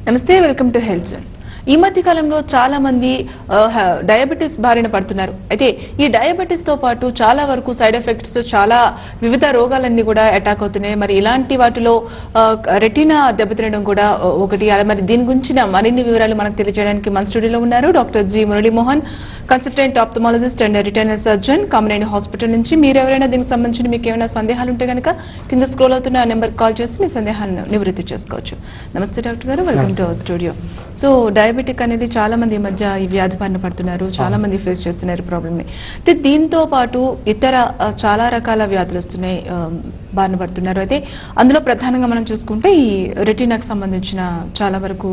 నమస్తే, welcome to health zone. ఈ మధ్య కాలంలో చాలా మంది డయాబెటీస్ బారిన పడుతున్నారు. అయితే ఈ డయాబెటీస్ తో పాటు చాలా వరకు సైడ్ ఎఫెక్ట్స్, చాలా వివిధ రోగాలన్నీ కూడా అటాక్ అవుతున్నాయి. మరి ఇలాంటి వాటిలో రెటీనా దెబ్బతినడం కూడా ఒకటి. మరి దీని గురించిన మరిన్ని వివరాలు మనకు తెలియజేయడానికి మన స్టూడియోలో ఉన్నారు doctor G Muralimohan, consultant ophthalmologist and retainer surgeon, Kamineni hospital నుంచి. మీరు ఎవరైనా దీనికి సంబంధించి మీకు ఏమైనా సందేహాలు ఉంటే కనుక కింద స్క్రోల్ అవుతున్న నెంబర్ కాల్ చేసి మీ సందేహాలను నివృత్తి చేసుకోవచ్చు. నమస్తే డాక్టర్ గారు, welcome to our studio. So diabetic అనేది చాలా మంది ఈ మధ్య ఈ వ్యాధి బారిన పడుతున్నారు, చాలా మంది ఫేస్ చేస్తున్నారు ప్రాబ్లమ్ని. అయితే దీంతో పాటు ఇతర చాలా రకాల వ్యాధులు వస్తున్నాయి, బారిన పడుతున్నారు. అయితే అందులో ప్రధానంగా మనం చూసుకుంటే ఈ రెటీనాకు సంబంధించిన చాలా వరకు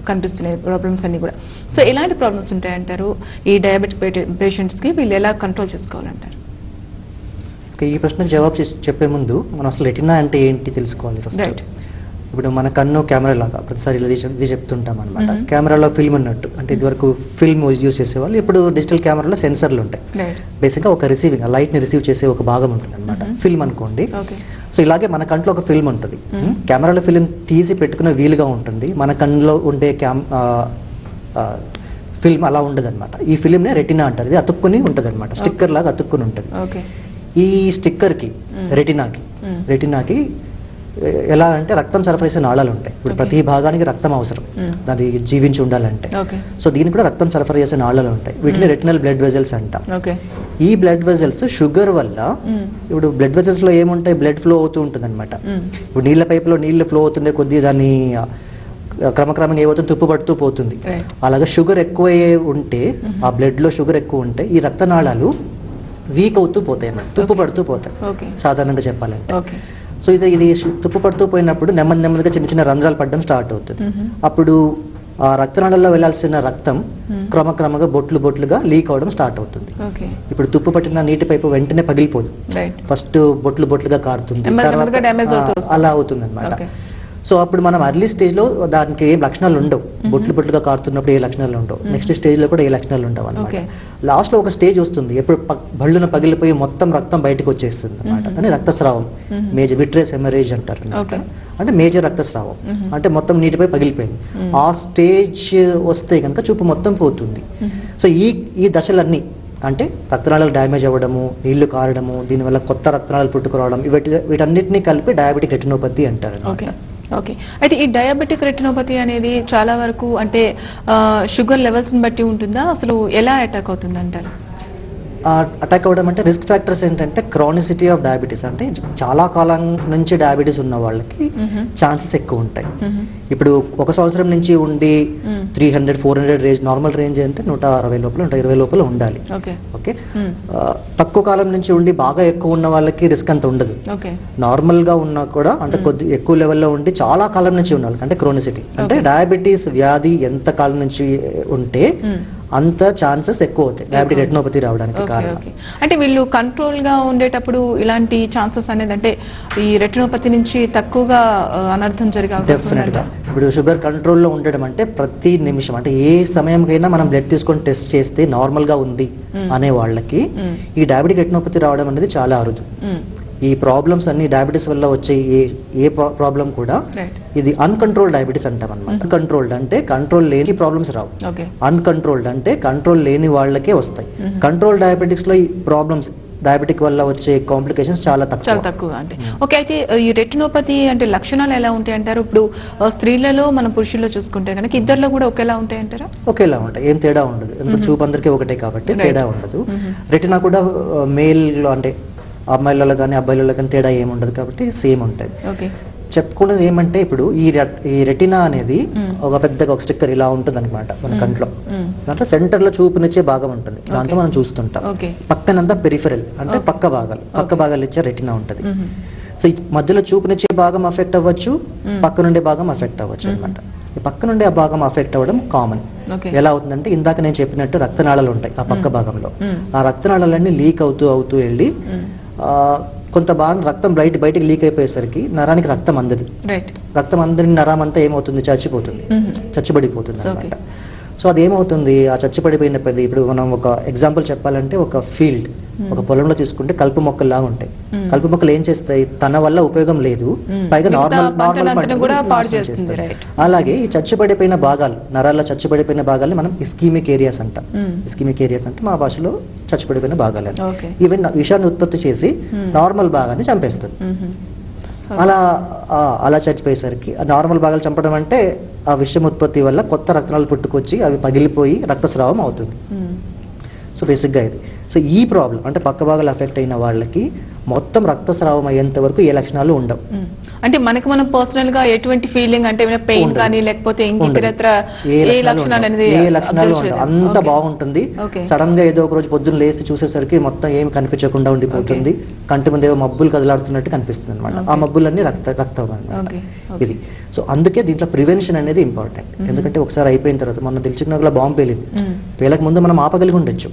కనిపిస్తున్నాయి ప్రాబ్లమ్స్ అన్ని కూడా. సో ఎలాంటి ప్రాబ్లమ్స్ ఉంటాయంటారు ఈ డయాబెటిక్ పేషెంట్స్కి? వీళ్ళు ఎలా కంట్రోల్ చేసుకోవాలంటారు? ఈ ప్రశ్నకు జవాబు చెప్పే ముందు మనం అసలు రెటీనా అంటే ఏంటి తెలుసుకోవాలి ఫస్ట్. ఇప్పుడు మన కన్ను కెమెరా లాగా ప్రతిసారి ఇది చెప్తుంటాం అనమాట. కెమెరాలో ఫిల్మ్ ఉన్నట్టు, అంటే ఇదివరకు ఫిల్మ్ యూజ్ చేసేవాళ్ళు, ఇప్పుడు డిజిటల్ కెమెరాలో సెన్సర్లు ఉంటాయి. బేసిక్గా ఒక రిసీవింగ్, లైట్ని రిసీవ్ చేసే ఒక భాగం ఉంటుంది అనమాట, ఫిల్మ్ అనుకోండి. సో ఇలాగే మన కంట్లో ఒక ఫిల్మ్ ఉంటుంది. కెమెరాలో ఫిల్మ్ తీసి పెట్టుకునే వీలుగా ఉంటుంది, మన కన్నులో ఉండే ఫిల్మ్ అలా ఉండదు అనమాట. ఈ ఫిల్మ్నే రెటీనా అంటారు. ఇది అతుక్కుని ఉంటుంది అనమాట, స్టిక్కర్ లాగా అతుక్కుని ఉంటుంది. ఈ స్టిక్కర్కి రెటీనాకి ఎలా అంటే రక్తం సరఫరా చేసే నాళాలు ఉంటాయి. ఇప్పుడు ప్రతి భాగానికి రక్తం అవసరం, అది జీవించి ఉండాలంటే. సో దీనికి కూడా రక్తం సరఫరా చేసే నాళాలు ఉంటాయి, వీటిని రెటినల్ బ్లడ్ వెజల్స్ అంటాం. ఈ బ్లడ్ వెజల్స్ షుగర్ వల్ల, ఇప్పుడు బ్లడ్ వెజల్స్ లో ఏముంటాయి, బ్లడ్ ఫ్లో అవుతూ ఉంటుంది అనమాట. ఇప్పుడు నీళ్ళ పైపులో నీళ్లు ఫ్లో అవుతుండే కొద్దీ దాన్ని క్రమక్రమంగా ఏమవుతుంది, తుప్పు పడుతూ పోతుంది. అలాగే షుగర్ ఎక్కువ ఉంటే, ఆ బ్లడ్ లో షుగర్ ఎక్కువ ఉంటే ఈ రక్తనాళాలు వీక్ అవుతూ పోతాయి అన్నమాట, తుప్పు పడుతూ పోతాయి సాధారణంగా చెప్పాలంటే. సో ఇది తుప్పు పడుతూ పోయినప్పుడు నెమ్మదిగా చిన్న చిన్న రంధ్రాలు పడడం స్టార్ట్ అవుతుంది. అప్పుడు ఆ రక్తనాళాల్లో వెళ్లాల్సిన రక్తం క్రమక్రమంగా బొట్లుగా లీక్ అవడం స్టార్ట్ అవుతుంది. ఇప్పుడు తుప్పు పట్టిన నీటి పైపు వెంటనే పగిలిపోదు, ఫస్ట్ బొట్లుగా కారుతుంది, అలా అవుతుంది అనమాట. సో అప్పుడు మనం అర్లీ స్టేజ్లో దానికి ఏ లక్షణాలు ఉండవు, బొట్లుగా కారుతున్నప్పుడు ఏ లక్షణాలు ఉండవు, నెక్స్ట్ స్టేజ్లో కూడా ఏ లక్షణాలు ఉండవు అనమాట. లాస్ట్లో ఒక స్టేజ్ వస్తుంది, ఎప్పుడు బళ్ళున పగిలిపోయి మొత్తం రక్తం బయటకు వచ్చేస్తుంది అనమాట, అని రక్తస్రావం, మేజర్ విట్రియస్ హెమరేజ్ అంటారు అనమాట. అంటే మేజర్ రక్తస్రావం అంటే మొత్తం నీటిపై పగిలిపోయింది. ఆ స్టేజ్ వస్తే కనుక చూపు మొత్తం పోతుంది. సో ఈ దశలన్నీ అంటే రక్తనాళాలు డ్యామేజ్ అవ్వడము, నీళ్లు కారడము, దీనివల్ల కొత్త రక్తనాళాలు పుట్టుకురావడం, వీటన్నిటిని కలిపి డయాబెటిక్ రెటినోపతి అంటారు. ఓకే, అయితే ఈ డయాబెటిక్ రెటినోపతి అనేది చాలా వరకు అంటే షుగర్ లెవెల్స్ని బట్టి ఉంటుందా, అసలు ఎలా అటాక్ అవుతుంది అంటారు? అటాక్ అవ్వడం అంటే రిస్క్ ఫ్యాక్టర్స్ ఏంటంటే క్రానిసిటీ ఆఫ్ డయాబెటీస్, అంటే చాలా కాలం నుంచి డయాబెటీస్ ఉన్న వాళ్ళకి ఛాన్సెస్ ఎక్కువ ఉంటాయి. ఇప్పుడు 1 సంవత్సరం నుంచి ఉండి 300-400 రేంజ్, నార్మల్ రేంజ్ అంటే 160 లోపల 120 లోపల ఉండాలి. ఓకే, తక్కువ కాలం నుంచి ఉండి బాగా ఎక్కువ ఉన్న వాళ్ళకి రిస్క్ అంత ఉండదు. నార్మల్ గా ఉన్నా కూడా అంటే కొద్ది ఎక్కువ లెవెల్లో ఉండి చాలా కాలం నుంచి ఉన్న వాళ్ళకి అంటే క్రోనిసిటీ, అంటే డయాబెటీస్ వ్యాధి ఎంత కాలం నుంచి ఉంటే అంత ఛాన్సెస్ ఎక్కువ అవుతాయి డయాబెటిక్ రెటినోపతి రావడానికి కారణం. అంటే వీళ్ళు కంట్రోల్ గా ఉండేటప్పుడు ఇలాంటి ఛాన్సెస్ అనేది, అంటే ఈ రెటినోపతి నుంచి తక్కువగా అనర్థం జరిగే డెఫినెట్ గా. ఇప్పుడు షుగర్ కంట్రోల్లో ఉండడం అంటే ప్రతి నిమిషం, అంటే ఏ సమయంకైనా మనం బ్లడ్ తీసుకొని టెస్ట్ చేస్తే నార్మల్ గా ఉంది అనే వాళ్ళకి ఈ డయాబెటిక్ రెటినోపతి రావడం అనేది చాలా అరుదు. ఈ ప్రాబ్లమ్స్ అన్ని డయాబెటీస్ వల్ల వచ్చే ఏ ప్రాబ్లం కూడా ఇది అన్కంట్రోల్డ్ డయాబెటీస్ అంటాం అనమాట. అన్కంట్రోల్డ్ అంటే కంట్రోల్ లేని ప్రాబ్లమ్స్ రావు, అన్కంట్రోల్డ్ అంటే కంట్రోల్ లేని వాళ్ళకే వస్తాయి. కంట్రోల్ డయాబెటిక్స్ లో ఈ ప్రాబ్లమ్స్, డయాబెటిక్ వల్ల వచ్చే కాంప్లికేషన్స్ చాలా తక్కువ. అంటే ఓకే, అయితే ఈ రెటినోపతి అంటే లక్షణాలు ఎలా ఉంటాయి అంటారు? ఇప్పుడు స్త్రీలలో మనం పురుషుల్లో చూసుకుంటే కనుక ఇద్దరిలో కూడా ఒకేలా ఉంటాయి అంటారా? ఒకేలా ఉంటాయి, ఏం తేడా ఉండదు. ఎందుకంటే చూపు అందరికీ ఒకటే కాబట్టి తేడా ఉండదు. రెటినా కూడా మేల్ లో అంటే అమ్మాయిలలో కానీ అబ్బాయిలలో కానీ తేడా ఏముండదు కాబట్టి సేమ్ ఉంటుంది. చెప్పుకున్నది ఏమంటే ఇప్పుడు ఈ రెటినా అనేది ఒక పెద్దగా ఒక స్టిక్కర్ ఇలా ఉంటుంది అనమాట మన కంట్లో. దాంట్లో సెంటర్ లో చూపునిచ్చే భాగం ఉంటుంది, దాంతో మనం చూస్తుంటాం. పక్కనంతా పెరిఫెరల్ అంటే పక్క భాగాలు ఇచ్చే రెటినా ఉంటుంది. సో ఈ మధ్యలో చూపునిచ్చే భాగం అఫెక్ట్ అవ్వచ్చు, పక్క నుండే భాగం అఫెక్ట్ అవ్వచ్చు అనమాట. ఈ పక్క నుండి ఆ భాగం అఫెక్ట్ అవ్వడం కామన్. ఎలా అవుతుందంటే ఇందాక నేను చెప్పినట్టు రక్తనాళాలు ఉంటాయి ఆ పక్క భాగంలో, ఆ రక్తనాళాలన్నీ లీక్ అవుతూ వెళ్ళి కొంత భాగం రక్తం బయటికి లీక్ అయిపోయేసరికి నరానికి రక్తం అందదు. రక్తం అందని నరం అంతా ఏమవుతుంది, చచ్చిపడిపోతుంది అనమాట. సో అదేమవుతుంది, ఆ చచ్చిపడిపోయిన ఇప్పుడు మనం ఒక ఎగ్జాంపుల్ చెప్పాలంటే ఒక ఫీల్డ్ ఒక పొలంలో తీసుకుంటే కలుపు మొక్కల్లా ఉంటాయి. కలుపు మొక్కలు ఏం చేస్తాయి, తన వల్ల ఉపయోగం లేదు, పైగా నార్మల్ చేస్తాయి. అలాగే ఈ చచ్చుపడిపోయిన భాగాలు, నరాల్లో చచ్చుపడిపోయిన భాగాల్ని మనం ఇస్కీమిక్ ఏరియాస్ అంటాం. ఇస్కీమిక్ ఏరియాస్ అంటే మా భాషలో చచ్చుపడిపోయిన భాగాలు. ఇవి విషాన్ని ఉత్పత్తి చేసి నార్మల్ భాగాన్ని చంపేస్తుంది. అలా చచ్చిపోయేసరికి నార్మల్ భాగాలు చంపడం అంటే ఆ విషం ఉత్పత్తి వల్ల కొత్త రక్తనాళాలు పుట్టుకొచ్చి అవి పగిలిపోయి రక్తస్రావం అవుతుంది. సో బేసిక్గా ఇది. సో ఈ ప్రాబ్లం అంటే పక్క భాగాలు ఎఫెక్ట్ అయిన వాళ్ళకి మొత్తం రక్తస్రావం అయ్యేంత వరకు ఏ లక్షణాలు ఉండవు. అంటే మనకి మనం పర్సనల్ గా ఎటువంటి ఫీలింగ్ అంటే పెయిన్ కానీ లేకపోతే ఇతరత్ర ఏ లక్షణాలు అనేది ఏ లక్షణాలు ఉండవు, అంత బాగుంటుంది. సడన్ గా ఏదో ఒక రోజు పొద్దున్న లేచి చూసేసరికి మొత్తం ఏమి కనిపించకుండా ఉండిపోతుంది, కంటి ముందు ఏవో మబ్బులు కదలాడుతున్నట్టు కనిపిస్తుంది అనమాట. ఆ మబ్బులన్నీ రక్తం అన్నమాట ఇది. సో అందుకే దీంట్లో ప్రివెన్షన్ అనేది ఇంపార్టెంట్. ఎందుకంటే ఒకసారి అయిపోయిన తర్వాత మన దిల్చుకున్నలా బాంబు పేలింది, పేలక ముందు మనం ఆపగలిగి ఉండొచ్చు.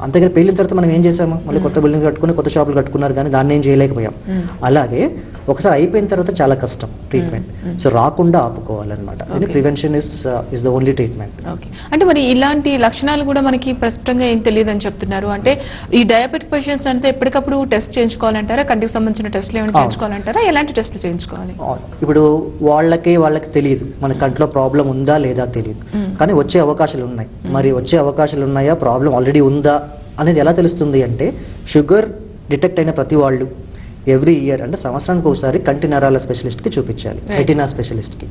అంతేగాని పేలిన తర్వాత మనం ఏం చేసాము, మళ్ళీ కొత్త బిల్డింగ్ కట్టుకుని కొత్త షాపులు కట్టుకున్నారు కానీ దాన్ని ఏం చేయలేకపోయాం. అలాగే ఒకసారి అయిపోయిన తర్వాత చాలా కష్టం ట్రీట్మెంట్. సో రాకుండా ఆపుకోవాలన్నమాట. Prevention is the only treatment. అంటే మరి ఇలాంటి లక్షణాలు కూడా మనకి ప్రస్ఫుటంగా ఏం తెలియదు అని చెప్తున్నారు. అంటే ఈ డయాబెటిక్ పేషెంట్స్ అంటే ఎప్పటికప్పుడు టెస్ట్ చేయించుకోవాలంటారా, కంటికి సంబంధించిన టెస్ట్లు ఏమైనా చేయించుకోవాలంటారా, ఎలాంటి టెస్ట్లు చేయించుకోవాలి? ఇప్పుడు వాళ్ళకి తెలియదు మన కంట్లో ప్రాబ్లం ఉందా లేదా తెలియదు, కానీ వచ్చే అవకాశాలు ఉన్నాయి. మరి వచ్చే అవకాశాలు ఉన్నాయా, ప్రాబ్లం ఆల్రెడీ ఉందా అనేది ఎలా తెలుస్తుంది అంటే, షుగర్ డిటెక్ట్ అయిన ప్రతి వాళ్ళు ఎవ్రీ ఇయర్ అంటే సంవత్సరానికి ఒకసారి కంటి నరాల స్పెషలిస్ట్కి చూపించాలి, రెటినా స్పెషలిస్ట్కి.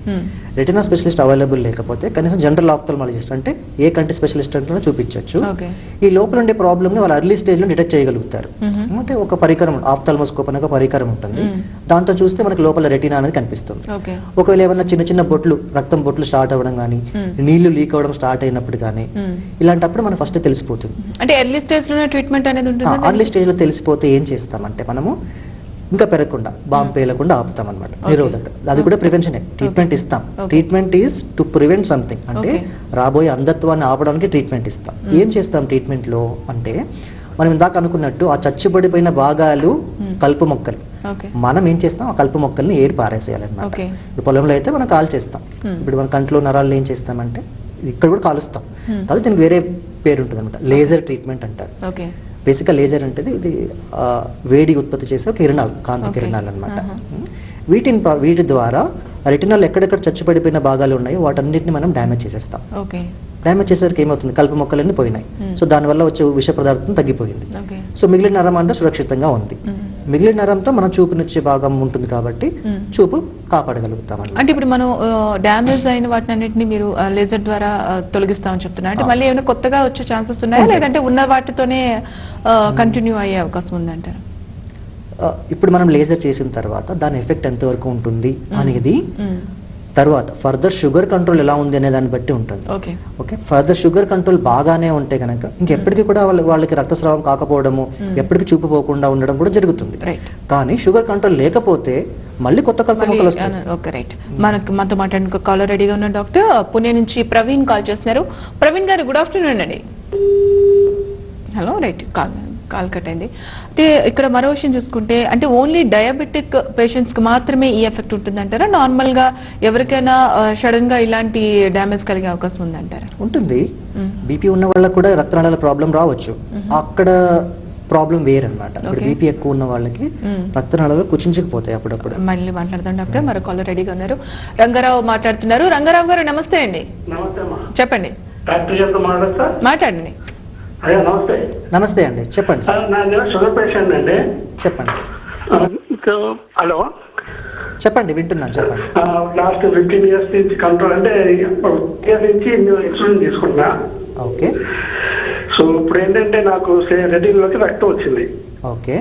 రెటినా స్పెషలిస్ట్ అవైలబుల్ లేకపోతే కనీసం జనరల్ ఆఫ్థల్మాలజిస్ట్ అంటే ఏ కంటి స్పెషలిస్ట్ అంటే చూపించవచ్చు. ఈ లోపల ఉండే ప్రాబ్లమ్ని వాళ్ళు ఎర్లీ స్టేజ్లో డిటెక్ట్ చేయగలుగుతారు. అంటే ఒక పరికరం, ఆఫ్థల్మోస్కోప్ అనే ఒక పరికరం ఉంటుంది, దాంతో చూస్తే మనకి లోపల రెటినా అనేది కనిపిస్తుంది. ఒకవేళ ఏమన్నా చిన్న చిన్న బొట్లు, రక్తం బొట్లు స్టార్ట్ అవ్వడం కానీ, నీళ్లు లీక్ అవ్వడం స్టార్ట్ అయినప్పుడు కానీ, ఇలాంటప్పుడు మనం ఫస్ట్ తెలిసిపోతుంది. అంటే ఎర్లీ స్టేజ్లోనే ట్రీట్మెంట్ అనేది ఉంటుంది. ఎర్లీ స్టేజ్లో తెలిసిపోతే ఏం చేస్తామంటే మనము ఇంకా పెరగకుండా, బాంబు పేలకుండా ఆపుతాం అనమాట, నిరోధక. అది కూడా ప్రివెన్షనే. ట్రీట్మెంట్ ఇస్తాం. Treatment is to prevent something, అంటే రాబోయే అంధత్వాన్ని ఆపడానికి ట్రీట్మెంట్ ఇస్తాం. ఏం చేస్తాం ట్రీట్మెంట్లో అంటే, మనం ఇందాక అనుకున్నట్టు ఆ చచ్చుబడిపోయిన భాగాలు కలుపు మొక్కలు, మనం ఏం చేస్తాం, ఆ కలుపు మొక్కల్ని ఏరి పారేసేయాలన్నమాట. ఇప్పుడు పొలంలో అయితే మనం కాల్ చేస్తాం. ఇప్పుడు మన కంట్లో నరాలు ఏం చేస్తామంటే ఇక్కడ కూడా కాలుస్తాం. కాబట్టి దీనికి వేరే పేరు ఉంటుంది అనమాట, లేజర్ ట్రీట్మెంట్ అంటారు. బేసిక్గా లేజర్ అంటే ఇది వేడి ఉత్పత్తి చేసే కిరణాలు, కాంతి కిరణాలు అనమాట. వీటి ద్వారా రెటినాల్ ఎక్కడెక్కడ చచ్చుపడిపోయిన భాగాలు ఉన్నాయో వాటన్నిటిని మనం డ్యామేజ్ చేసేస్తాం. డ్యామేజ్ చేసేసరికి ఏమవుతుంది, కలుపు మొక్కలన్నీ పోయినాయి. సో దానివల్ల వచ్చే విష పదార్థం తగ్గిపోయింది. సో మిగిలిన నరం అంటే సురక్షితంగా ఉంది. మిగిలిన నరంతో మనం చూపునిచ్చే భాగం ఉంటుంది కాబట్టి చూపు కాపాడగలుగుతాం. అంటే ఇప్పుడు మనం డ్యామేజ్ అయిన వాటిని అన్నింటినీ మీరు లేజర్ ద్వారా తొలగిస్తామని చెప్తున్నారు. అంటే మళ్ళీ ఏమైనా కొత్తగా వచ్చే ఛాన్సెస్ ఉన్నాయా, లేదంటే ఉన్న వాటితోనే కంటిన్యూ అయ్యే అవకాశం ఉందంటారా? ఇప్పుడు మనం లేజర్ చేసిన తర్వాత దాని ఎఫెక్ట్ ఎంతవరకు ఉంటుంది అనేది తర్వాత ఫర్దర్ షుగర్ కంట్రోల్ ఎలా ఉంది అనే దాన్ని బట్టి ఉంటుంది. ఓకే, ఫర్దర్ షుగర్ కంట్రోల్ బాగానే ఉంటే కనుక ఇంకెప్పటికీ కూడా వాళ్ళకి రక్తస్రావం కాకపోవడము, ఎప్పటికీ చూపు పోకుండా ఉండడం కూడా జరుగుతుంది. కానీ షుగర్ కంట్రోల్ లేకపోతే మళ్ళీ కొత్త కలుపు మొక్కలు వస్తాయి. Okay, right. మనతో మాట్లాడిన కాలర్ రెడీగా ఉన్న డాక్టర్ పుణె నుంచి ప్రవీణ్ కాల్ చేస్తున్నారు. ప్రవీణ్ గారు, గుడ్ ఆఫ్టర్నూన్ అండి. హలో, రైట్, కాల్ కట్ అయింది. అయితే ఇక్కడ మరో విషయం చూసుకుంటే, అంటే ఓన్లీ డయాబెటిక్ పేషెంట్స్కి మాత్రమే ఈ ఎఫెక్ట్ ఉంటుందంటారా, నార్మల్గా ఎవరికైనా సడన్గా ఇలాంటి డ్యామేజ్ కలిగే అవకాశం ఉందంటారా? ఉంటుంది. బీపీ ఉన్న వాళ్ళకి కూడా రక్తనాళాల ప్రాబ్లం రావచ్చు. అక్కడ ప్రాబ్లం వేరనమాట. ఇప్పుడు బీపీ ఎక్కువ ఉన్న వాళ్ళకి రక్తనాళాలు కుచించుకుపోతాయి అప్పుడప్పుడు. మళ్ళీ మాట్లాడదాం డాక్టర్. మరో కాలర్ రెడీగా ఉన్నారు. రంగారావు మాట్లాడుతున్నారు. రంగారావు గారు, నమస్తే అండి. చెప్పండి, మాట్లాడండి. నమస్తే అండి, చెప్పండి. షుగర్ పేషెంట్ అండి. చెప్పండి. హలో, చెప్పండి, వింటున్నాను, చెప్పండి. లాస్ట్ 15 years నుంచి కంట్రోల్, అంటే ఇయర్ నుంచి ఇన్సులిన్ తీసుకుంటున్నా. ఓకే. సో ఇప్పుడు ఏంటంటే నాకు రెటినాలోకి రక్తం వచ్చింది. ఓకే.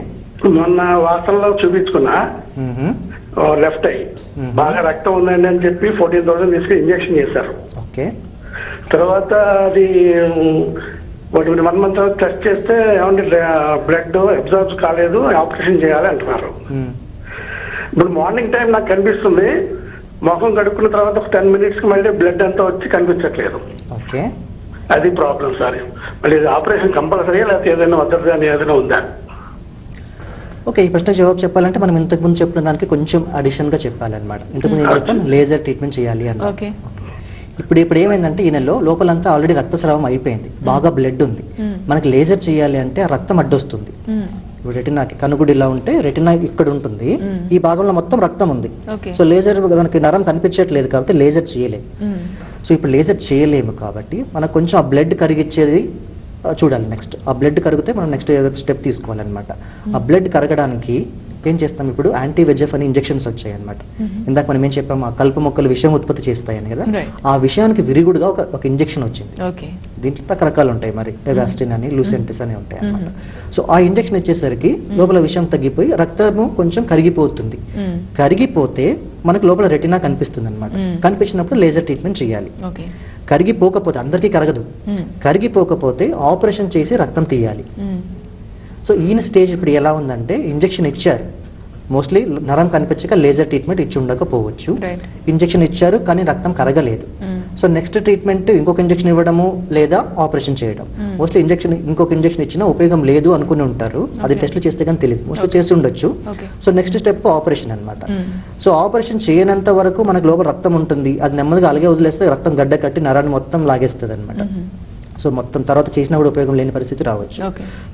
మొన్న వాసనలో చూపించుకున్నా, లెఫ్ట్ ఐ బాగా రక్తం ఉందండి అని చెప్పి 14,000 తీసుకుని ఇంజక్షన్ చేశారు. ఓకే. తర్వాత అది 1 month టెస్ట్ చేస్తే ఏమంటే బ్లడ్ అబ్జర్వ్ కాలేదు, ఆపరేషన్ చేయాలి అంటున్నారు. ఇప్పుడు మార్నింగ్ టైం నాకు కనిపిస్తుంది, ముఖం కడుక్కున్న తర్వాత ఒక 10 minutes మళ్ళీ బ్లడ్ అంతా వచ్చి కనిపించట్లేదు. ఓకే, అది ప్రాబ్లం సార్. మళ్ళీ ఆపరేషన్ కంపల్సరీ లేకపోతే ఏదైనా వద్దరు అని ఏదైనా ఉందా? ఓకే, ఈ ప్రశ్న జవాబు చెప్పాలంటే మనం ఇంతకుముందు చెప్పిన దానికి కొంచెం అడిషన్గా చెప్పాలన్నమాట. ఇంతకుముందు ఏం చెప్పాను, లేజర్ ట్రీట్మెంట్ చేయాలి అని. ఇప్పుడు ఏమైందంటే ఈయనలో లోపలంతా ఆల్రెడీ రక్తస్రావం అయిపోయింది, బాగా బ్లడ్ ఉంది. మనకి లేజర్ చేయాలి అంటే ఆ రక్తం అడ్డొస్తుంది. ఇప్పుడు రెటినాకి కనుగుడి ఇలా ఉంటే రెటినా ఇక్కడ ఉంటుంది, ఈ భాగంలో మొత్తం రక్తం ఉంది. సో లేజర్ మనకి నరం కనిపించట్లేదు కాబట్టి లేజర్ చేయలేము. సో ఇప్పుడు లేజర్ చేయలేము కాబట్టి మనకు కొంచెం ఆ బ్లడ్ కరిగిచ్చేది చూడాలి. నెక్స్ట్ ఆ బ్లడ్ కరిగితే మనం నెక్స్ట్ స్టెప్ తీసుకోవాలన్నమాట. ఆ బ్లడ్ కరగడానికి ఏం చేస్తాం, ఇప్పుడు యాంటీ వెజెఫ్ అని ఇంజెక్షన్స్ వచ్చాయి అనమాట. ఇందాక మనం ఏం చెప్పాము, ఆ కలుపు మొక్కలు విషయం ఉత్పత్తి చేస్తాయని కదా, ఆ విషయానికి విరుగుడుగా ఒక ఇంజెక్షన్ వచ్చింది. దీంట్లో రకరకాలు ఉంటాయి, మరి ఎవాస్టిన్ అని లూసెంటిస్ అని ఉంటాయి అనమాట. సో ఆ ఇంజెక్షన్ ఇచ్చేసరికి లోపల విషయం తగ్గిపోయి రక్తము కొంచెం కరిగిపోతుంది. కరిగిపోతే మనకు లోపల రెటినా కనిపిస్తుంది అనమాట. కనిపించినప్పుడు లేజర్ ట్రీట్మెంట్ చేయాలి. కరిగిపోకపోతే, అందరికీ కరగదు, కరిగిపోకపోతే ఆపరేషన్ చేసి రక్తం తీయాలి. సో ఈయన స్టేజ్ ఇప్పుడు ఎలా ఉందంటే, ఇంజెక్షన్ ఇచ్చారు, మోస్ట్లీ నరం కనిపించక లేజర్ ట్రీట్మెంట్ ఇచ్చి ఉండకపోవచ్చు. ఇంజెక్షన్ ఇచ్చారు కానీ రక్తం కరగలేదు. సో నెక్స్ట్ ట్రీట్మెంట్ ఇంకొక ఇంజెక్షన్ ఇవ్వడము లేదా ఆపరేషన్ చేయడం. మోస్ట్లీ ఇంకొక ఇంజెక్షన్ ఇచ్చినా ఉపయోగం లేదు అనుకుని ఉంటారు, అది టెస్ట్లు చేస్తే కానీ తెలియదు, మోస్ట్లీ చేసి ఉండొచ్చు. సో నెక్స్ట్ స్టెప్ ఆపరేషన్ అనమాట. సో ఆపరేషన్ చేయనంత వరకు మనకు లోపల రక్తం ఉంటుంది, అది నెమ్మదిగా అలాగే వదిలేస్తే రక్తం గడ్డ కట్టి నరాన్ని మొత్తం లాగేస్తుంది అనమాట. సో మొత్తం తర్వాత చేసినా కూడా ఉపయోగం లేని పరిస్థితి రావచ్చు.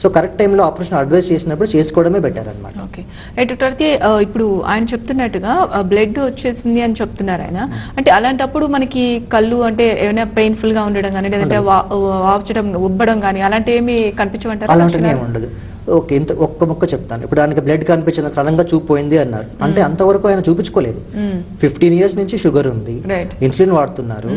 సో కరెక్ట్ టైంలో ఆపరేషన్ అడ్వైస్ చేసినప్పుడు చేసుకోవడమే బెటర్ అనమాట. అయితే ఇప్పుడు ఆయన చెప్తున్నట్టుగా బ్లడ్ వచ్చేసింది అని చెప్తున్నారు ఆయన. అంటే అలాంటప్పుడు మనకి కళ్ళు అంటే ఏమైనా పెయిన్ఫుల్ గా ఉండడం కానీ, లేదంటే వాచడం ఉబ్బడం కానీ అలాంటి ఏమి కనిపించమంటారు? అలాంటివి ఏమి ఉండదు. ఓకే, ఇంత ఒక్క ముక్క చెప్తాను. ఇప్పుడు ఆయనకి బ్లడ్ కనిపించింది, క్రమంగా చూపు పోయింది అన్నారు అంటే అంతవరకు ఆయన చూపించుకోలేదు. 15 years నుంచి షుగర్ ఉంది, ఇన్సులిన్ వాడుతున్నారు.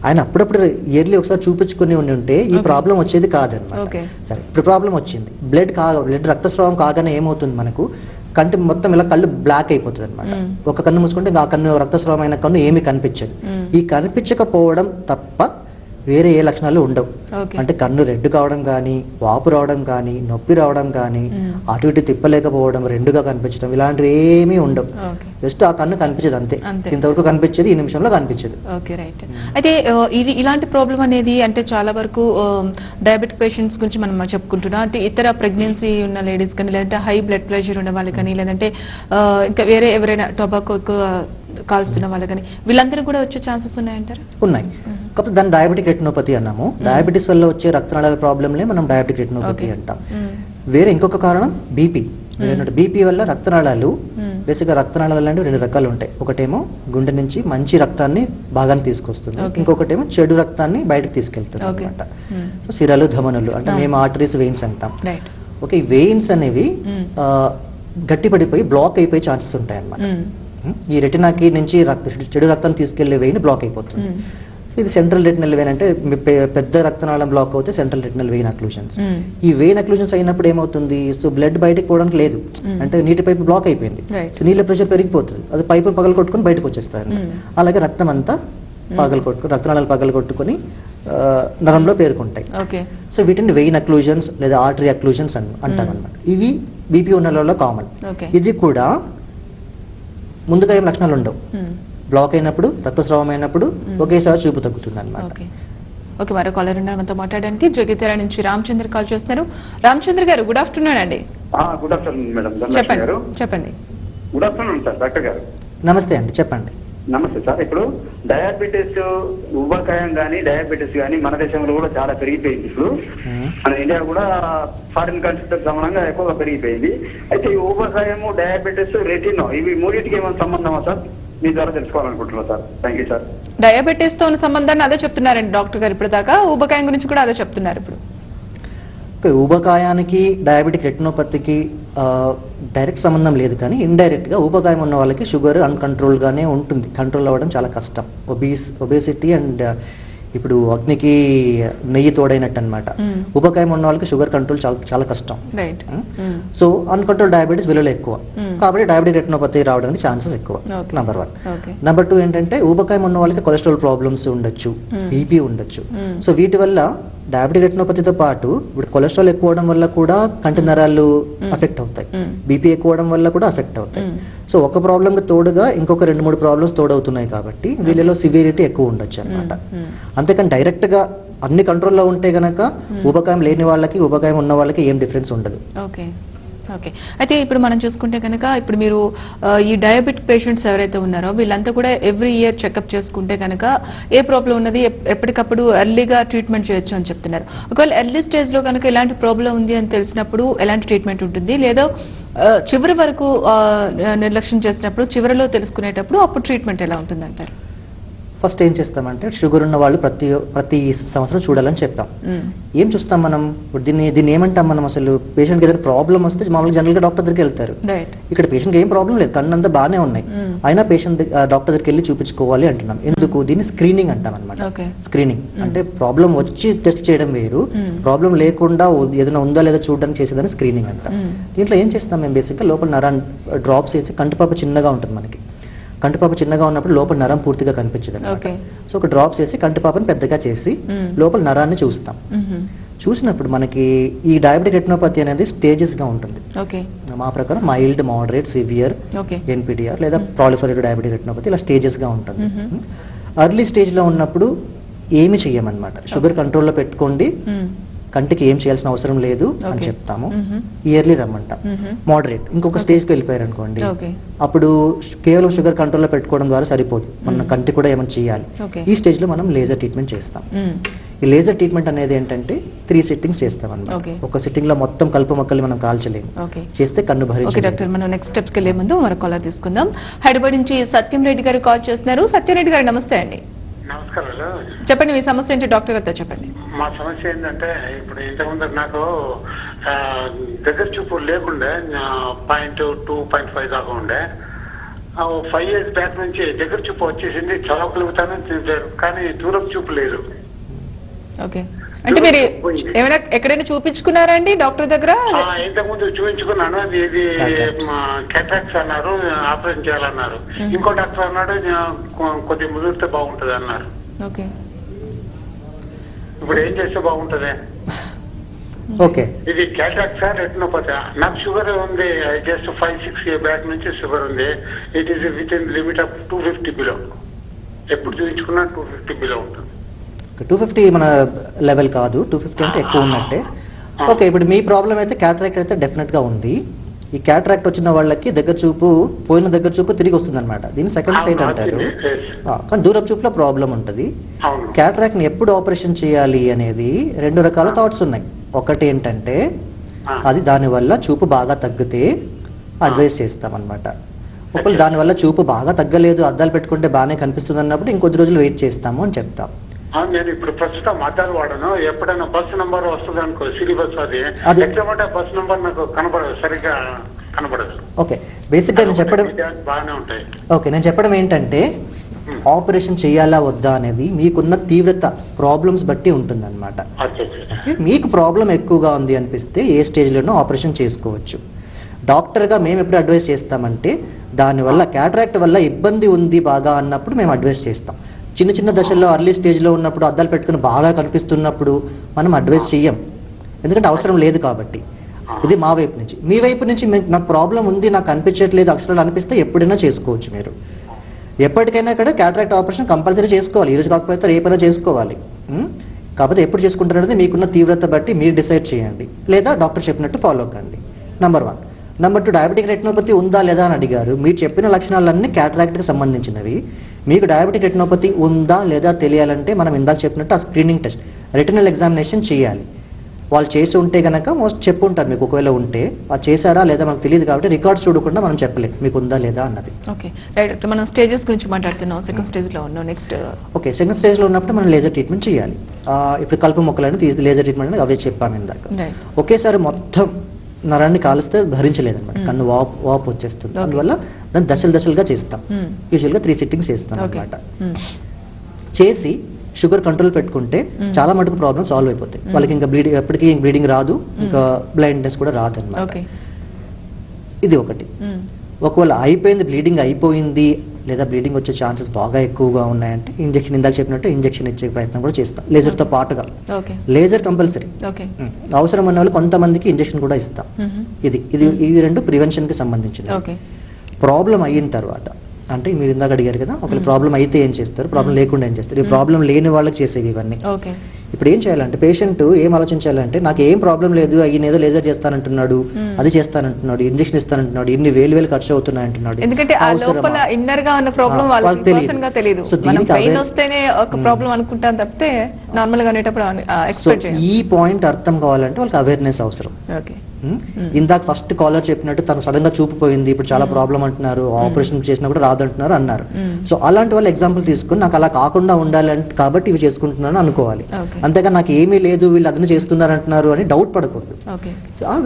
ఆయన అప్పుడప్పుడు ఇయర్లీ ఒకసారి చూపించుకుని ఉంటే ఈ ప్రాబ్లం వచ్చేది కాదనమాట. సరే, ఇప్పుడు ప్రాబ్లం వచ్చింది. బ్లడ్ రక్తస్రావం కాగానే ఏమవుతుంది, మనకు కంటి మొత్తం ఇలా కళ్ళు బ్లాక్ అయిపోతుంది అనమాట. ఒక కన్ను మూసుకుంటే ఆ కన్ను రక్తస్రావం అయిన కన్ను ఏమీ కనిపించదు. ఈ కనిపించకపోవడం తప్ప వేరే ఏ లక్షణాలు ఉండవు. అంటే కన్ను రెడ్ కావడం కానీ, వాపు రావడం కానీ, నొప్పి రావడం కానీ, అటు ఇటు తిప్పలేకపోవడం, రెండుగా కనిపించడం, ఇలాంటివి ఏమీ ఉండవు. జస్ట్ ఆ కన్ను కనిపించదు అంతే. ఇంతవరకు కనిపించేది ఈ నిమిషంలో కనిపించదు. అయితే ఇలాంటి ప్రాబ్లం అనేది అంటే చాలా వరకు డయాబెటిక్ పేషెంట్స్ గురించి మనం చెప్పుకుంటున్నాం. అంటే ఇతర ప్రెగ్నెన్సీ ఉన్న లేడీస్ కానీ, లేదంటే హై బ్లడ్ ప్రెషర్ ఉన్న వాళ్ళు కానీ, లేదంటే ఇంకా వేరే ఎవరైనా టొబాకో కాల్స్తున్న వాళ్ళు కానీ, వీళ్ళందరూ కూడా వచ్చే ఛాన్సెస్ ఉన్నాయంటారు? ఉన్నాయి. కాకపోతే దాన్ని డయాబెటిక్ రెటినోపతి అన్నాము. డయాబెటీస్ వల్ల వచ్చే రక్తనాళాల ప్రాబ్లంలే మనం డయాబెటిక్ రెటినోపతి అంటాం. వేరే ఇంకొక కారణం బీపీ. బీపీ వల్ల రక్తనాళాలు, బేసిక్గా రక్తనాళాలు అంటే 2 రకాలు ఉంటాయి. ఒకటేమో గుండె నుంచి మంచి రక్తాన్ని బాగానే తీసుకొస్తుంది, ఇంకొకటేమో చెడు రక్తాన్ని బయటకు తీసుకెళ్తుంది అనమాట. సో సిరలు, ధమనులు అంటే మేము ఆర్టరీస్, వెయిన్స్ అంటాం. ఓకే, ఈ వెయిన్స్ అనేవి గట్టిపడిపోయి బ్లాక్ అయిపోయే ఛాన్సెస్ ఉంటాయి అన్నమాట. ఈ రెటినాకి నుంచి చెడు రక్తాన్ని తీసుకెళ్లే వెయిన్ బ్లాక్ అయిపోతుంది. ఇది సెంట్రల్ రెటినల్ వెయిన్ అంటే పెద్ద రక్తనాళం బ్లాక్ అవుతే సెంట్రల్ రెటినల్ వెయిన్ అక్లూషన్స్. ఈ వెయిన్ అక్లూషన్స్ అయినప్పుడు ఏమవుతుంది, సో బ్లడ్ బయటకు పోవడానికి లేదు, అంటే నీటి పైపు బ్లాక్ అయిపోయింది. సో నీళ్ళ ప్రెషర్ పెరిగిపోతుంది, అది పైపు పగలు కొట్టుకుని బయటకు వచ్చేస్తారు. అలాగే రక్తం అంతా రక్తనాళాలు పగలు కొట్టుకుని నరంలో పేరుకుంటాయి. సో వీటిని వెయిన్ అక్లూజన్స్ లేదా ఆర్టరీ అక్లూజన్స్ అంటాం అనమాట. ఇవి బీపీ ఉన్న వాళ్ళలో కామన్. ఇది కూడా ముందుగా ఏం లక్షణాలు ఉండవు, బ్లాక్ అయినప్పుడు, రక్తస్రావం అయినప్పుడు ఒకేసారి చూపు తగ్గుతుంది అనమాట. ఓకే, మరో కాలర్ ఉన్నారు మనతో మాట్లాడడానికి. జగిత్యాల నుంచి రామచంద్ర కాల్ చేస్తున్నారు. రామచంద్ర గారు, గుడ్ ఆఫ్టర్నూన్ అండి. Good afternoon madam. చెప్పండి. గుడ్ ఆఫ్టర్నూన్ సార్, డాక్టర్ గారు. నమస్తే అండి, చెప్పండి. నమస్తే సార్. ఇప్పుడు డయాబెటీస్, ఊబకాయం కానీ డయాబెటీస్ కానీ మన దేశంలో కూడా చాలా పెరిగిపోయింది. ఇప్పుడు మన ఇండియా కూడా ఫారిన్ కంట్రీస్ సమానంగా ఎక్కువగా పెరిగిపోయింది. అయితే ఈ ఊబకాయము, డయాబెటీస్, రెటినో ఇవి మూడింటికి ఏమైనా సంబంధమా సార్? మీ ద్వారా తెలుసుకోవాలనుకుంటున్నాను sir. Thank you sir. Diabetes తో ఉన్న సంబంధాన్ని అదే చెప్తున్నారండి డాక్టర్ గారు ఇప్పుడు దాకా. ఊబకాయం గురించి కూడా అదే చెప్తున్నారు ఇప్పుడు. ఊబకాయానికి డయాబెటిక్ రెటినోపతికి డైరెక్ట్ సంబంధం లేదు, కానీ ఇండైరెక్ట్గా ఊబకాయం ఉన్న వాళ్ళకి షుగర్ అన్కంట్రోల్గానే ఉంటుంది, కంట్రోల్ అవ్వడం చాలా కష్టం. ఒబేసిటీ అండ్ ఇప్పుడు అగ్నికి నెయ్యి తోడైనట్టు అనమాట. ఊబకాయం ఉన్న వాళ్ళకి షుగర్ కంట్రోల్ చాలా చాలా కష్టం. సో అన్కంట్రోల్ డయాబెటీస్ విలువలు ఎక్కువ, కాబట్టి డయాబెటిక్ రెటినోపతి రావడానికి ఛాన్సెస్ ఎక్కువ. నెంబర్ 1. నెంబర్ 2 ఏంటంటే ఊబకాయం ఉన్న వాళ్ళకి కొలెస్ట్రాల్ ప్రాబ్లమ్స్ ఉండొచ్చు, బీపీ ఉండొచ్చు. సో వీటి వల్ల డయాబెటిక్ రెటినోపతితో పాటు ఇప్పుడు కొలెస్ట్రాల్ ఎక్కువ అవడం వల్ల కూడా కంటి నరాలు అఫెక్ట్ అవుతాయి, బీపీ ఎక్కువ అవడం వల్ల కూడా అఫెక్ట్ అవుతాయి. సో ఒక ప్రాబ్లంకి తోడుగా ఇంకొక 2-3 ప్రాబ్లమ్స్ తోడవుతున్నాయి కాబట్టి వీళ్ళలో సివియరిటీ ఎక్కువ ఉండొచ్చు అనమాట. అంతేకాని డైరెక్ట్గా అన్ని కంట్రోల్లో ఉంటే గనక ఊబకాయం లేని వాళ్ళకి, ఊబకాయం ఉన్న వాళ్ళకి ఏం డిఫరెన్స్ ఉండదు. ఓకే. అయితే ఇప్పుడు మనం చూసుకుంటే కనుక ఇప్పుడు మీరు ఈ డయాబెటిక్ పేషెంట్స్ ఎవరైతే ఉన్నారో వీళ్ళంతా కూడా ఎవ్రీ ఇయర్ చెకప్ చేసుకుంటే కనుక ఏ ప్రాబ్లం ఉన్నది ఎప్పటికప్పుడు ఎర్లీగా ట్రీట్మెంట్ చేయొచ్చు అని చెప్తున్నారు. ఒకవేళ ఎర్లీ స్టేజ్ లో కనుక ఎలాంటి ప్రాబ్లం ఉంది అని తెలిసినప్పుడు ఎలాంటి ట్రీట్మెంట్ ఉంటుంది, లేదా చివరి వరకు నిర్లక్ష్యం చేసినప్పుడు చివరిలో తెలుసుకునేటప్పుడు అప్పుడు ట్రీట్మెంట్ ఎలా ఉంటుంది అంటారు? ఫస్ట్ ఏం చేస్తామంటే షుగర్ ఉన్న వాళ్ళు ప్రతి సంవత్సరం చూడాలని చెప్పాం. ఏం చూస్తాం మనం ఇప్పుడు దీన్ని ఏమంటాం మనం, అసలు పేషెంట్కి ఏదైనా ప్రాబ్లం వస్తే మామూలుగా జనరల్గా డాక్టర్ దగ్గరికి వెళ్తారు. ఇక్కడ పేషెంట్కి ఏం ప్రాబ్లం లేదు, కన్నంతా బాగానే ఉన్నాయి, అయినా పేషెంట్ డాక్టర్ దగ్గరికి వెళ్ళి చూపించుకోవాలి అంటున్నాం. ఎందుకు? దీన్ని స్క్రీనింగ్ అంటాం అనమాట. స్క్రీనింగ్ అంటే ప్రాబ్లం వచ్చి టెస్ట్ చేయడం వేరు, ప్రాబ్లం లేకుండా ఏదైనా ఉందా లేదా చూడడానికి చేసేదాన్ని స్క్రీనింగ్ అంటాం. దీంట్లో ఏం చేస్తాం మేము బేసిక్గా లోపల నరాన్ని డ్రాప్స్ వేసి, కంటిపాప చిన్నగా ఉంటుంది మనకి, కంటిపాప చిన్నగా ఉన్నప్పుడు లోపల నరం పూర్తిగా కనిపించదు అనమాట. సో ఒక డ్రాప్స్ చేసి కంటిపాపని పెద్దగా చేసి లోపల నరాన్ని చూస్తాం. చూసినప్పుడు మనకి ఈ డయాబెటిక్ రెటినోపతి అనేది స్టేజెస్గా ఉంటుంది. మా ప్రకారం మైల్డ్, మోడరేట్, సివియర్, ఎన్పిడిఆర్ లేదా ప్రాలిఫరేటివ్ డయాబెటిక్ రెటినోపతి ఇలా స్టేజెస్గా ఉంటుంది. అర్లీ స్టేజ్లో ఉన్నప్పుడు ఏమి చెయ్యమన్నమాట, షుగర్ కంట్రోల్లో పెట్టుకోండి, కంటికి ఏం చేయాల్సిన అవసరం లేదు అని చెప్తాము. ఇయర్లీ రమ్మంటాం. మోడరేట్ ఇంకొక స్టేజ్కి వెళ్ళిపోయారు అనుకోండి, అప్పుడు కేవలం షుగర్ కంట్రోల్లో పెట్టుకోవడం ద్వారా సరిపోదు, మన కంటి కూడా ఏమైనా చేయాలి. ఈ స్టేజ్లో మనం లేజర్ ట్రీట్మెంట్ చేస్తాం. ఈ లేజర్ ట్రీట్మెంట్ అనేది ఏంటంటే 3 సిట్టింగ్స్ చేస్తాం అన్నమాట. ఒక సిట్టింగ్ లో మొత్తం కలుపు మొక్కలు మనం కాల్చలేము, చేస్తే కన్ను భరించలేము. డాక్టర్, మనం నెక్స్ట్ స్టెప్స్కి వెళ్ళే ముందు మరో కాలర్ తీసుకుందాం. హైదరాబాద్ నుంచి సత్యం రెడ్డి గారు కాల్ చేస్తున్నారు. సత్యం రెడ్డి గారు నమస్తే అండి. నమస్కారాలు. చెప్పండి, మీ సమస్య ఏంటి డాక్టర్ గారితో చెప్పండి. మా సమస్య ఏంటంటే ఇప్పుడు ఇంతకుముందు నాకు దగ్గర చూపు లేకుండే 0.2, 0.5 దాకా ఉండే. 5 years బ్యాక్ నుంచి దగ్గర చూపు వచ్చేసింది, చదవగలుగుతాను కానీ దూరం చూపు లేదు. ఓకే, అంటే మీరు ఏమైనా ఎక్కడైనా చూపించుకున్నారా అండి డాక్టర్ దగ్గర? ఇంతకుముందు చూపించుకున్నాను, ఇది క్యాట్రాక్ట్స్ అన్నారు, ఆపరేషన్ చేయాలన్నారు. ఇంకో డాక్టర్ అన్నాడు కొద్దిగా ముదిరితే బాగుంటది అన్నారు. ఓకే, ఇప్పుడు ఏం చేస్తే బాగుంటది? ఓకే, ఇది క్యాట్రాక్ట్స్ రెటినోపతి. నాకు షుగర్ ఉంది, జస్ట్ 5-6 years బ్యాక్ నుంచి షుగర్ ఉంది. It is with in limit of 250 below. ఎప్పుడు చూపించుకున్నా 250 బిలో ఉంటుంది. 250 మన లెవెల్ కాదు, 250 అంటే ఎక్కువ ఉన్నట్టే. ఓకే, ఇప్పుడు మీ ప్రాబ్లం అయితే క్యాట్రాక్ట్ అయితే డెఫినెట్గా ఉంది. ఈ క్యాట్రాక్ట్ వచ్చిన వాళ్ళకి దగ్గర చూపు పోయిన దగ్గర చూపు తిరిగి వస్తుంది అనమాట. దీన్ని సెకండ్ సైట్ అంటారు. కానీ దూరపు చూపులో ప్రాబ్లం ఉంటుంది. క్యాట్రాక్ట్ని ఎప్పుడు ఆపరేషన్ చేయాలి అనేది 2 రకాల థాట్స్ ఉన్నాయి. ఒకటి ఏంటంటే అది దానివల్ల చూపు బాగా తగ్గితే అడ్వైస్ చేస్తాం అనమాట. ఒకవేళ దానివల్ల చూపు బాగా తగ్గలేదు, అద్దాలు పెట్టుకుంటే బాగానే కనిపిస్తుంది అన్నప్పుడు ఇంకొద్ది రోజులు వెయిట్ చేస్తాము అని చెప్తాం. నేను ఇప్పుడు ప్రస్తుతం అద్దాలు వాడను. ఎప్పుడైనా బస్సు నంబర్ వస్తుంది అనుకో, సిటీ బస్, అది ఎట్లా బస్ నంబర్ నాకు కనబడదు, సరిగ్గా కనబడదు. ఓకే, బేసిక్గా నేను చెప్పడం బాగానే ఉంటాయి. ఓకే, నేను చెప్పడం ఏంటంటే ఆపరేషన్ చేయాలా వద్దా అనేది మీకున్న తీవ్రత, ప్రాబ్లమ్స్ బట్టి ఉంటుంది అనమాట. మీకు ప్రాబ్లం ఎక్కువగా ఉంది అనిపిస్తే ఏ స్టేజ్లోనూ ఆపరేషన్ చేసుకోవచ్చు. డాక్టర్గా మేము ఎప్పుడు అడ్వైస్ చేస్తామంటే దానివల్ల క్యాట్రాక్ట్ వల్ల ఇబ్బంది ఉంది బాగా అన్నప్పుడు మేము అడ్వైస్ చేస్తాం. చిన్న చిన్న దశల్లో అర్లీ స్టేజ్లో ఉన్నప్పుడు అద్దాలు పెట్టుకుని బాగా కనిపిస్తున్నప్పుడు మనం అడ్వైస్ చెయ్యం, ఎందుకంటే అవసరం లేదు కాబట్టి. ఇది మా వైపు నుంచి. మీ వైపు నుంచి నాకు ప్రాబ్లం ఉంది, నాకు కనిపించట్లేదు అక్షరాలు అనిపిస్తే ఎప్పుడైనా చేసుకోవచ్చు. మీరు ఎప్పటికైనా కూడా క్యాట్రాక్ట్ ఆపరేషన్ కంపల్సరీ చేసుకోవాలి, ఈరోజు కాకపోతే రేపైనా చేసుకోవాలి. కాకపోతే ఎప్పుడు చేసుకుంటారనేది మీకున్న తీవ్రత బట్టి మీరు డిసైడ్ చేయండి, లేదా డాక్టర్ చెప్పినట్టు ఫాలో కండి. నెంబర్ 1. నెంబర్ 2, డయాబెటిక్ రెటినోపతి ఉందా లేదా అని అడిగారు. మీరు చెప్పిన లక్షణాలన్నీ క్యాట్రాక్ట్కి సంబంధించినవి. మీకు డయాబెటిక్ రెటినోపతి ఉందా లేదా తెలియాలంటే మనం ఇందాక చెప్పినట్టు ఆ స్క్రీనింగ్ టెస్ట్, రెటినల్ ఎగ్జామినేషన్ చేయాలి. వాళ్ళు చేసి ఉంటే కనుక మోస్ట్ చెప్పుంటారు మీకు. ఒకవేళ ఉంటే అది చేశారా లేదా మనకు తెలియదు కాబట్టి రికార్డ్స్ చూడకుండా మనం చెప్పలేం మీకు ఉందా లేదా అన్నది. ఓకే రైట్, మనం స్టేజెస్ గురించి మాట్లాడుతున్నాం. సెకండ్ స్టేజ్లో ఉన్నాం. నెక్స్ట్ ఓకే, సెకండ్ స్టేజ్లో ఉన్నప్పుడు మనం లేజర్ ట్రీట్మెంట్ చేయాలి. ఇప్పుడు కలుపు మొక్కలని తీసి లేజర్ ట్రీట్మెంట్ అనేది అవే చెప్పాము ఇందాక. ఒకేసారి మొత్తం నరాన్ని కాలిస్తే భరించలేదన్నమాట, కన్ను వాపు వచ్చేస్తుంది. అందువల్ల దాన్ని దశలుగా చేస్తాం. యూజువల్గా 3 సిట్టింగ్స్ చేస్తాం అనమాట. చేసి షుగర్ కంట్రోల్ పెట్టుకుంటే చాలా మటుకు ప్రాబ్లమ్ సాల్వ్ అయిపోతాయి. వాళ్ళకి ఇంకా ఎప్పటికీ బ్లీడింగ్ రాదు, ఇంకా బ్లైండ్నెస్ కూడా రాదు అనమాట. ఇది ఒకటి. ఒకవేళ బ్లీడింగ్ అయిపోయింది లేదా బ్లీడింగ్ వచ్చే ఛాన్సెస్ బాగా ఎక్కువగా ఉన్నాయంటే ఇంజెక్షన్, ఇందాక చెప్పినట్టు ఇంజెక్షన్ ఇచ్చే ప్రయత్నం కూడా చేస్తాం లేజర్తో పాటుగా. Laser compulsory. అవసరం ఉన్న వాళ్ళు కొంతమందికి ఇంజెక్షన్ కూడా ఇస్తాం. ఇవి 2 ప్రివెన్షన్కి సంబంధించినవి. ప్రాబ్లం అయిన తర్వాత అంటే మీరు ఇందాక అడిగారు కదా, ఒకవేళ ప్రాబ్లం అయితే ఏం చేస్తారు, ప్రాబ్లం లేకుండా ఏం చేస్తారు. ఈ ప్రాబ్లం లేని వాళ్ళకి చేసేవి ఇవన్నీ. ఇప్పుడు ఏం చేయాలంటే పేషెంట్ ఏం ఆలోచించాలంటే నాకు ఏం ప్రాబ్లం లేదు ఈయన ఏదో లేజర్ చేస్తానంటున్నాడు, అది చేస్తానంటున్నాడు, ఇంజెక్షన్ ఇస్తానంటున్నాడు, ఇన్ని వేలు ఖర్చు అవుతున్నాయి అంటున్నాడు. ఎందుకంటే ఆ లోపల ఇన్నర్ గా ఉన్న ప్రాబ్లం వాళ్ళకి పర్సన్ గా తెలియదు. మనం పెయిన్ వస్తేనే ఒక ప్రాబ్లం అనుకుంటాం తప్పితే నార్మల్ గా అనేటప్పుడు ఎక్స్పెక్ట్ చేయం. ఈ పాయింట్ అర్థం కావాలంటే వాళ్ళకి అవేర్నెస్ అవసరం. ఓకే, ఇందాక ఫస్ట్ కాలర్ చెప్పినట్టు తను సడన్ గా చూపు పోయింది, ఇప్పుడు చాలా ప్రాబ్లం అంటున్నారు, ఆపరేషన్ చేసినా కూడా రాదంటున్నారు అన్నారు. సో అలాంటి వాళ్ళు ఎగ్జాంపుల్ తీసుకుని నాకు అలా కాకుండా ఉండాలంటే కాబట్టి ఇవి చేసుకుంటున్నాను అనుకోవాలి. అంతేగా నాకు ఏమీ లేదు వీళ్ళు అదన చేస్తున్నారు అంటున్నారు అని డౌట్ పడకూడదు.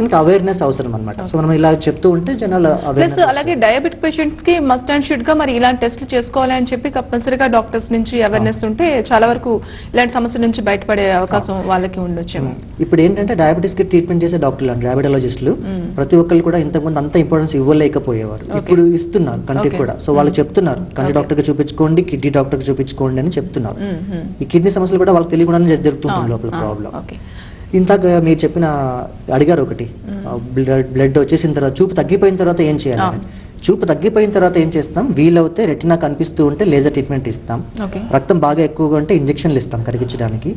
ఇంకా అవేర్నెస్ అవసరం అనమాట. సో మనం ఇలా చెప్తూ ఉంటే జనాలు ప్లస్ అలాగే డయాబెటిక్ పేషెంట్స్ కి మస్ట్ అండ్ షుడ్ గా మరి ఇలాంటి టెస్ట్లు చేసుకోవాలి అని చెప్పి కంపల్సరీగా డాక్టర్స్ నుంచి అవేర్నెస్ ఉంటే చాలా వరకు ఇలాంటి సమస్య నుంచి బయటపడే అవకాశం వాళ్ళకి ఉండొచ్చేమో. ఇప్పుడు ఏంటంటే డయాబెటీస్ కి ట్రీట్మెంట్ చేసే డాక్టర్లు డయాబెటాలజిస్టులు ప్రతి ఒక్కరు కూడా ఇంతకుముందు అంత ఇంపార్టెన్స్ ఇవ్వలేకపోయేవారు, ఇప్పుడు ఇస్తున్నారు కంటికి కూడా. సో వాళ్ళు చెప్తున్నారు కంటి డాక్టర్ కి చూపించుకోండి, కిడ్నీ డాక్టర్ కి చూపించుకోండి అని చెప్తున్నారు. ఈ కిడ్నీ సమస్యలు కూడా వాళ్ళకి తెలియకుండానే జరుగుతుంటుంది లోపల ప్రాబ్లం. ఇంతక మీరు చెప్పిన అడిగారు ఒకటి, బ్లడ్ వచ్చేసిన తర్వాత చూపు తగ్గిపోయిన తర్వాత ఏం చేయాలి. చూపు తగ్గిపోయిన తర్వాత ఏం చేస్తాం, వీలవుతే రెటినా కనిపిస్తూ ఉంటే లేజర్ ట్రీట్మెంట్ ఇస్తాం. రక్తం బాగా ఎక్కువగా ఉంటే ఇంజెక్షన్లు ఇస్తాం కరిగించడానికి.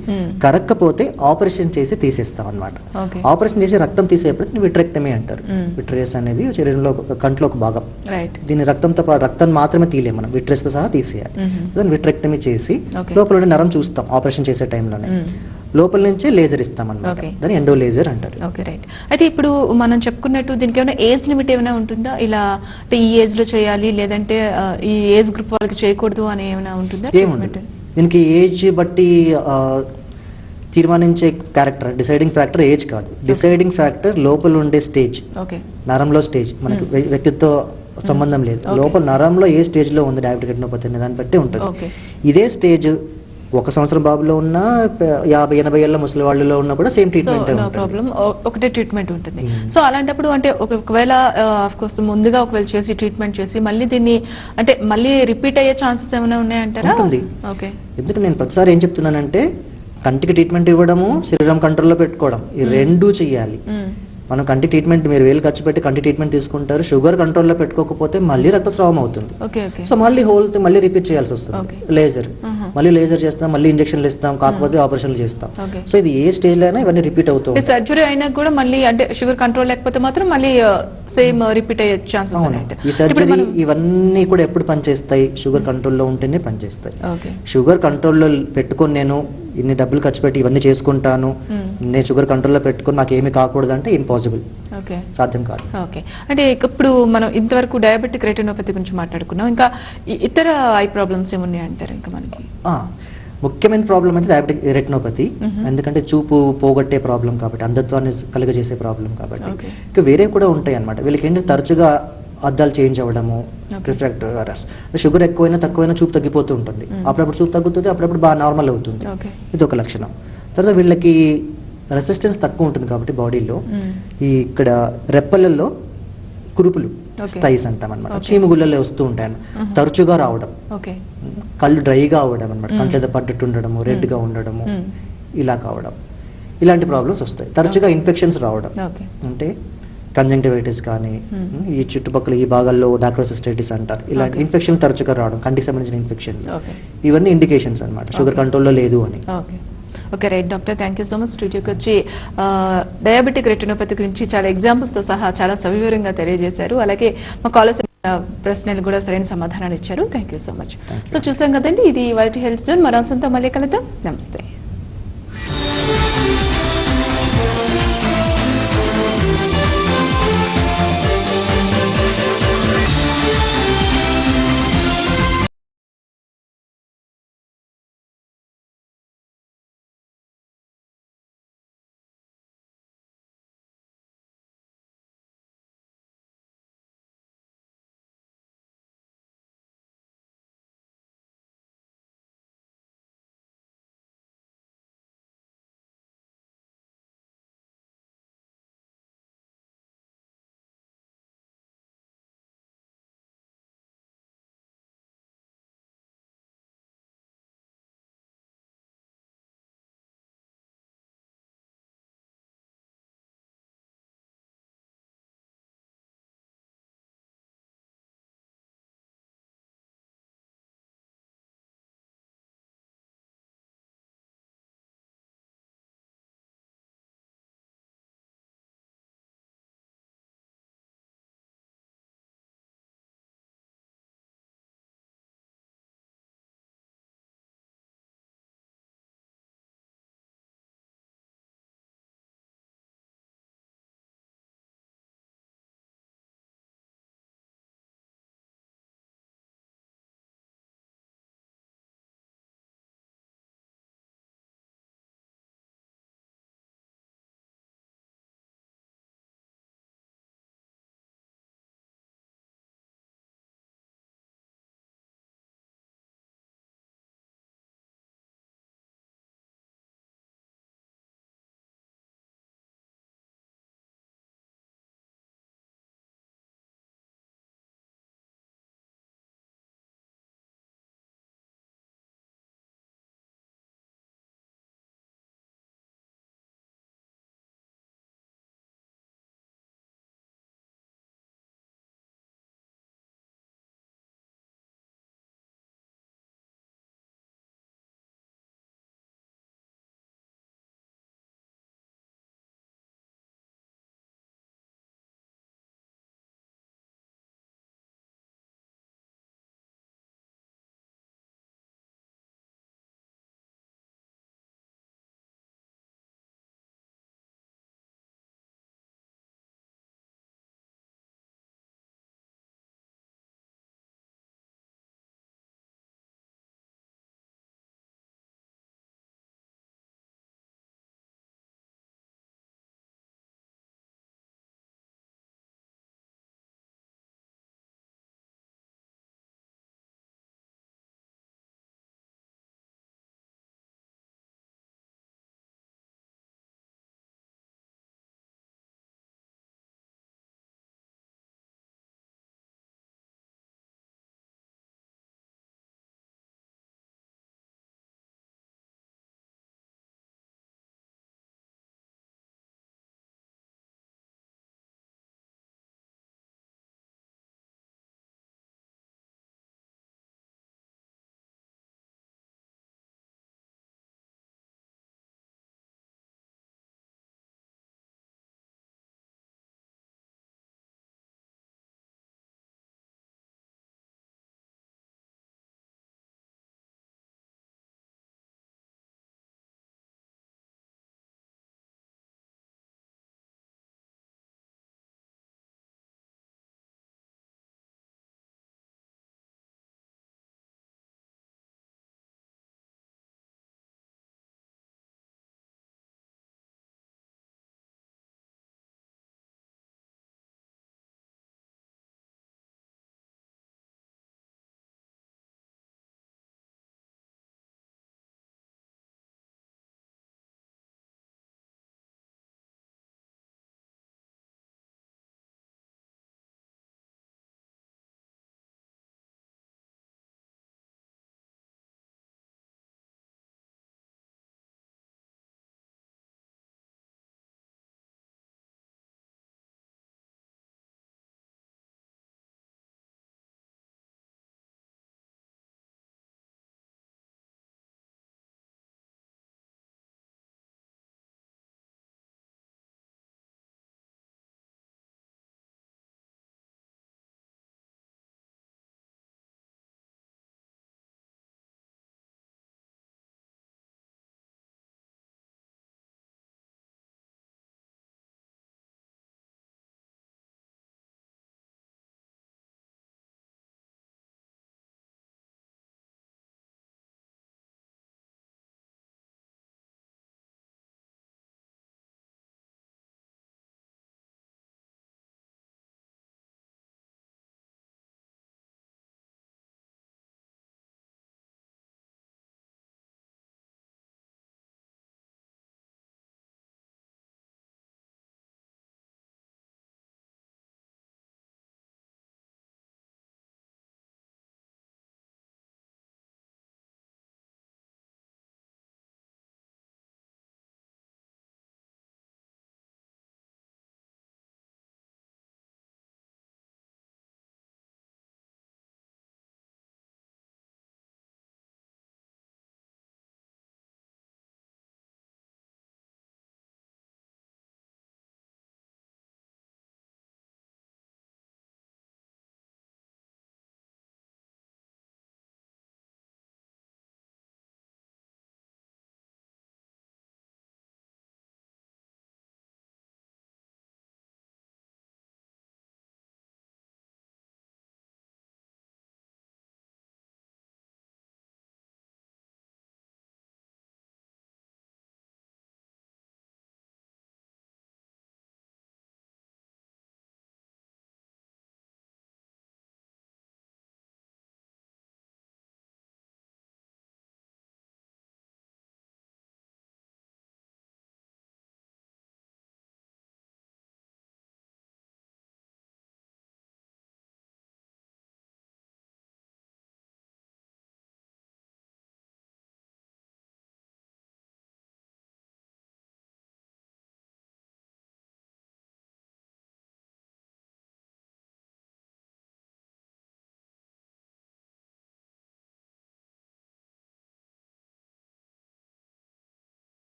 కరక్కపోతే ఆపరేషన్ చేసి తీసేస్తాం అనమాట. ఆపరేషన్ చేసి రక్తం తీసేటప్పుడు విట్రెక్టమీ అంటారు. విట్రియస్ అనేది శరీరంలో కంట్లో ఒక భాగం. దీని రక్తంతో పాటు రక్తం మాత్రమే తీయలేము మనం, విట్రెస్ తో సహా తీసేయాలి. దాన్ని విట్రెక్టమీ చేసి లోపల నరం చూస్తాం ఆపరేషన్ చేసే టైంలోనే. లోపల నుంచే లేజర్ ఇస్తాం అన్నమాట, దాన్ని ఎండో లేజర్ అంటారు. Okay, right. అయితే ఇప్పుడు మనం చెప్పుకున్నట్టు దీనికి ఏమైనా ఏజ్ లిమిట్ ఏమైనా ఉంటుందా, ఇలా అంటే ఈ ఏజ్ లో చేయాలి లేదంటే ఈ ఏజ్ గ్రూప్ వాళ్ళకి చేయకూడదు అని ఏమైనా ఉంటుందా? ఏముంటుంది దీనికి ఏజ్ బట్టి తీర్మానించే క్యారెక్టర్, డిసైడింగ్ ఫ్యాక్టర్ ఏజ్ కాదు. డిసైడింగ్ ఫ్యాక్టర్ లోపల ఉండే స్టేజ్, నరంలో స్టేజ్. మనకి వ్యక్తిత్వ సంబంధం లేదు, లోపల నరంలో ఏ స్టేజ్ లో ఉంది డయాబెటిక్ రెటినోపతి అనే దాన్ని బట్టి ఉంటుంది. ఇదే స్టేజ్ 1 సంవత్సరం బాబులో ఉన్నా 50-80 ఏళ్ళ ముసలి వాళ్ళలో ఉన్నా కూడా సేమ్ ట్రీట్మెంట్ ఒకటే ట్రీట్మెంట్ ఉంటుంది. సో అలాంటప్పుడు అంటే ఒకవేళ ఆఫ్ కోర్స్ ముందుగా ఒకవేళ చేసి ట్రీట్మెంట్ చేసి మళ్ళీ దీన్ని అంటే మళ్ళీ రిపీట్ అయ్యే ఛాన్సెస్ ఏమైనా ఉన్నాయంటారా? ఉంటుంది. ఓకే, ఎందుకంటే నేను ప్రతిసారి ఏం చెప్తున్నానంటే కంటికి ట్రీట్మెంట్ ఇవ్వడము, శరీరం కంట్రోల్లో పెట్టుకోవడం, ఈ రెండూ చెయ్యాలి. మనం కంటి ట్రీట్మెంట్ మీరు వేలు ఖర్చు పెట్టి కంటి ట్రీట్మెంట్ తీసుకుంటారు, షుగర్ కంట్రోల్లో పెట్టుకోకపోతే మళ్ళీ రక్తస్రావం అవుతుంది. సో మళ్ళీ మళ్ళీ రిపీట్ చేయాల్సి వస్తుంది. లేజర్ మళ్ళీ లేజర్ చేస్తాం, మళ్ళీ ఇంజెక్షన్లు ఇస్తాం, కాకపోతే ఆపరేషన్లు చేస్తాం. సో ఇది ఏ స్టేజ్ లో అయినా ఇవన్నీ రిపీట్ అవుతాయి. సర్జరీ అయినా కూడా మళ్ళీ అంటే షుగర్ కంట్రోల్ లేకపోతే మాత్రం మళ్ళీ సేమ్ రిపీట్ అయ్యే ఛాన్సెస్ ఉన్నాయి. ఈ సర్జరీ ఇవన్నీ కూడా ఎప్పుడు పనిచేస్తాయి, షుగర్ కంట్రోల్లో ఉంటేనే పనిచేస్తాయి. షుగర్ కంట్రోల్లో పెట్టుకొని నేను ఇన్ని డబ్బులు ఖర్చు పెట్టి ఇవన్నీ చేసుకుంటాను, నేను షుగర్ కంట్రోల్లో పెట్టుకుని నాకు ఏమి కాకూడదు అంటే ఇంపాసిబుల్, సాధ్యం కాదు. ఓకే, అంటే ఇప్పుడు మనం ఇంతవరకు డయాబెటిక్ రెటినోపతి గురించి మాట్లాడుకున్నాం, ఇంకా ఇతర ఐ ప్రాబ్లమ్స్ ఏమున్నాయి అంటారు? ఇంకా మనకి ముఖ్యమైన ప్రాబ్లం అయితే డయాబెటిక్ రెటినోపతి, ఎందుకంటే చూపు పోగొట్టే ప్రాబ్లం కాబట్టి, అంధత్వాన్ని కలుగజేసే ప్రాబ్లం కాబట్టి. ఇంకా వేరే కూడా ఉంటాయి అన్నమాట. వీళ్ళకి ఏంటంటే తరచుగా అద్దాలు చేంజ్ అవ్వడము, రిఫ్రాక్టివ్ ఎర్రర్స్. షుగర్ ఎక్కువైనా తక్కువైనా చూపు తగ్గిపోతూ ఉంటుంది, అప్పుడప్పుడు చూపు తగ్గుతుంది, అప్పుడప్పుడు బాగా నార్మల్ అవుతుంది. ఇది ఒక లక్షణం. తర్వాత వీళ్ళకి రెసిస్టెన్స్ తక్కువ ఉంటుంది కాబట్టి బాడీలో ఈ ఇక్కడ రెప్పలలో కురుపులు, స్థైస్ అంటాం అనమాట, చీముగుళ్ళలో వస్తూ ఉంటాయి, తరచుగా రావడం, కళ్ళు డ్రైగా అవ్వడం అనమాట, కంట్లో పడ్డట్టు ఉండడము, రెడ్గా ఉండడము, ఇలా కావడం, ఇలాంటి ప్రాబ్లమ్స్ వస్తాయి. తరచుగా ఇన్ఫెక్షన్స్ రావడం, అంటే కంజంక్టివైటిస్ కానీ ఈ చుట్టుపక్కల ఈ భాగాల్లో డాక్రోసిస్టైటిస్ అంటారు, ఇలాంటి ఇన్ఫెక్షన్ తరచుగా రావడం, కంటికి సంబంధించిన ఇన్ఫెక్షన్, ఇవన్నీ ఇండికేషన్స్ అనమాట షుగర్ కంట్రోల్లో లేదు అని. Okay, right doctor, thank you so much. స్టూడియోకి వచ్చి డయాబెటిక్ రెటినోపతి గురించి చాలా ఎగ్జాంపుల్స్తో సహా చాలా సవివరంగా తెలియజేశారు. అలాగే మా కాలర్స్ ప్రశ్నలు కూడా సరైన సమాధానాలు ఇచ్చారు. Thank you so much. So చూసాం కదండి, ఇది వాటి హెల్త్ జోన్. మరో అంశంతో మళ్ళీ కలుద్దాం. నమస్తే.